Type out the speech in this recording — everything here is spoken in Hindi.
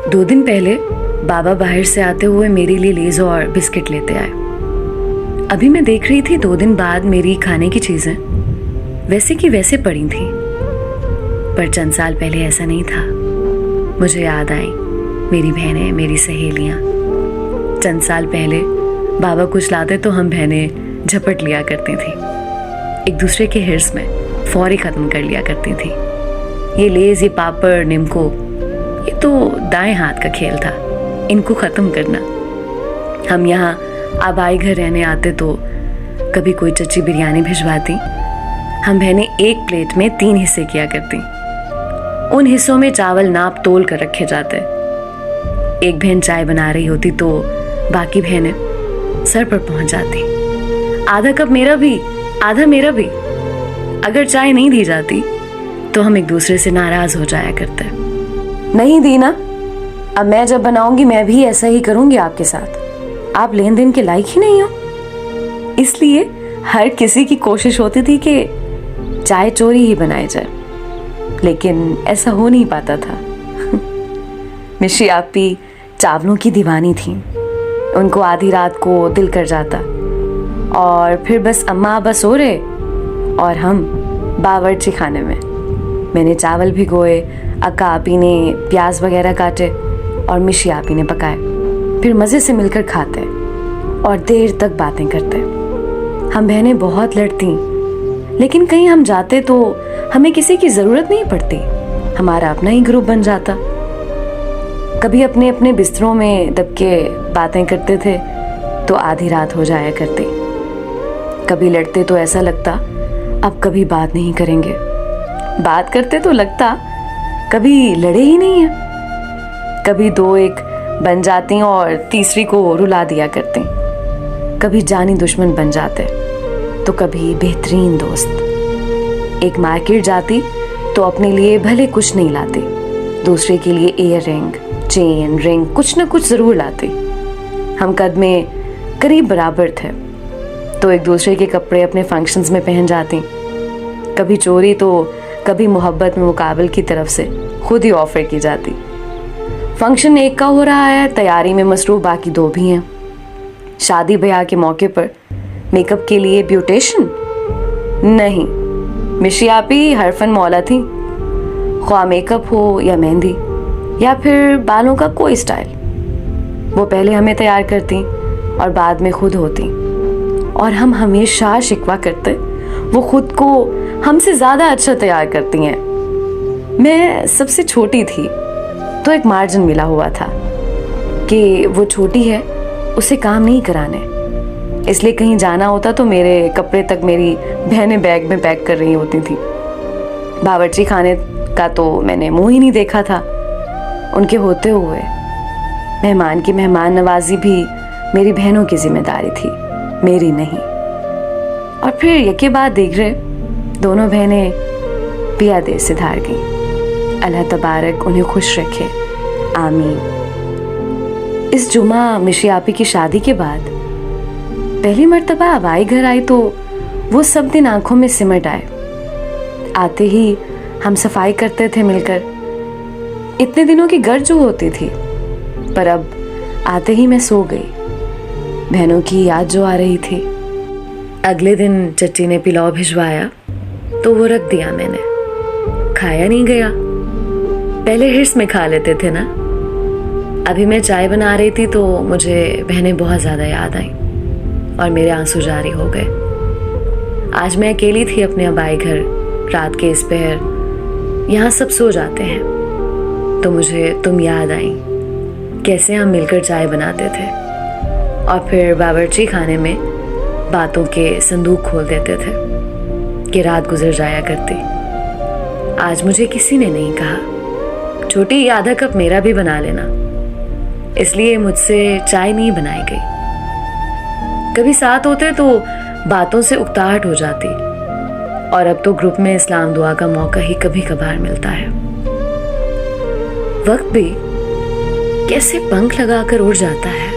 2 दिन पहले बाबा बाहर से आते हुए मेरे लिए लेज और बिस्किट लेते आए। अभी मैं देख रही थी 2 दिन बाद मेरी खाने की चीजें वैसे की वैसे पड़ी थी, पर चंद साल पहले ऐसा नहीं था। मुझे याद आई मेरी बहनें, मेरी सहेलियां। चंद साल पहले बाबा कुछ लाते तो हम बहनें झपट लिया करती थी, एक दूसरे के हिर्स में फौरी खत्म कर लिया करती थी। ये लेज, ये पापड़, निम्को, ये तो दाएं हाथ का खेल था, इनको खत्म करना। हम यहाँ आबाई घर रहने आते तो कभी कोई चच्ची बिरयानी भिजवाती, हम बहनें एक प्लेट में 3 हिस्से किया करती। उन हिस्सों में चावल नाप तोल कर रखे जाते। एक बहन चाय बना रही होती तो बाकी बहनें सर पर पहुंच जाती। आधा कप मेरा भी, आधा मेरा भी। अगर चाय नहीं दी जाती तो हम एक दूसरे से नाराज हो जाया करते। नहीं दी ना, अब मैं जब बनाऊंगी मैं भी ऐसा ही करूंगी आपके साथ। आप लेन देन के लायक ही नहीं हो। इसलिए हर किसी की कोशिश होती थी कि चाय चोरी ही बनाई जाए, लेकिन ऐसा हो नहीं पाता था। मिशी आपी चावलों की दीवानी थी। उनको आधी रात को दिल कर जाता और फिर बस अम्मा आबा सो रहे और हम बावर्ची खाने में। मैंने चावल भिगोए, अक्का आपी ने प्याज वगैरह काटे और मिशी आपी ने पकाए। फिर मज़े से मिलकर खाते और देर तक बातें करते। हम बहनें बहुत लड़ती, लेकिन कहीं हम जाते तो हमें किसी की ज़रूरत नहीं पड़ती, हमारा अपना ही ग्रुप बन जाता। कभी अपने अपने बिस्तरों में दब के बातें करते थे तो आधी रात हो जाया करती। कभी लड़ते तो ऐसा लगता अब कभी बात नहीं करेंगे, बात करते तो लगता कभी लड़े ही नहीं है। कभी 2-1 बन जाती और तीसरी को रुला दिया करती। कभी जानी दुश्मन बन जाते तो कभी बेहतरीन दोस्त। एक मार्केट जाती तो अपने लिए भले कुछ नहीं लाती, दूसरे के लिए ईयर रिंग, चेन, रिंग कुछ न कुछ जरूर लाती। हम कद में करीब बराबर थे तो एक दूसरे के कपड़े अपने फंक्शंस में पहन जाती। कभी चोरी तो कभी मोहब्बत में मुकाबल की तरफ से खुद ही ऑफर की जाती। फंक्शन एक का हो रहा है, तैयारी में मसरूफ बाकी 2 भी हैं। शादी ब्याह के मौके पर मेकअप के लिए ब्यूटिशियन नहीं, मिशी आपी हरफन मौला थी। ख्वाह मेकअप हो या मेहंदी या फिर बालों का कोई स्टाइल, वो पहले हमें तैयार करती और बाद में खुद होती। और हम हमेशा शिकवा करते वो खुद को हमसे ज़्यादा अच्छा तैयार करती हैं। मैं सबसे छोटी थी तो एक मार्जिन मिला हुआ था कि वो छोटी है, उसे काम नहीं कराने। इसलिए कहीं जाना होता तो मेरे कपड़े तक मेरी बहनें बैग में पैक कर रही होती थी। बावर्ची खाने का तो मैंने मुंह ही नहीं देखा था उनके होते हुए। मेहमान की मेहमान नवाजी भी मेरी बहनों की जिम्मेदारी थी, मेरी नहीं। और फिर यके बाद देख रहे दोनों बहनें पिया देश से धार गईं। अल्लाह तबारक उन्हें खुश रखे, आमीन। इस जुमा मिशी आपी की शादी के बाद पहली मर्तबा आबाई घर आई तो वो सब दिन आंखों में सिमट आए। आते ही हम सफाई करते थे मिलकर। इतने दिनों की गर्ज जो होती थी, पर अब आते ही मैं सो गई। बहनों की याद जो आ रही थी। अगले दिन चच्ची ने पिलाव भिजवाया तो वो रख दिया मैंने, खाया नहीं गया। पहले हिर्स में खा लेते थे ना। अभी मैं चाय बना रही थी तो मुझे बहनें बहुत ज्यादा याद आई और मेरे आंसू जारी हो गए। आज मैं अकेली थी अपने आबाई घर, रात के इस पहर। यहाँ सब सो जाते हैं तो मुझे तुम याद आई, कैसे हम मिलकर चाय बनाते थे और फिर बावर्ची खाने में बातों के संदूक खोल देते थे कि रात गुजर जाया करती। आज मुझे किसी ने नहीं कहा छोटी आधा कप मेरा भी बना लेना, इसलिए मुझसे चाय नहीं बनाई गई। कभी साथ होते तो बातों से उकताहट हो जाती और अब तो ग्रुप में इस्लाम दुआ का मौका ही कभी कभार मिलता है। वक्त भी कैसे पंख लगाकर उड़ जाता है।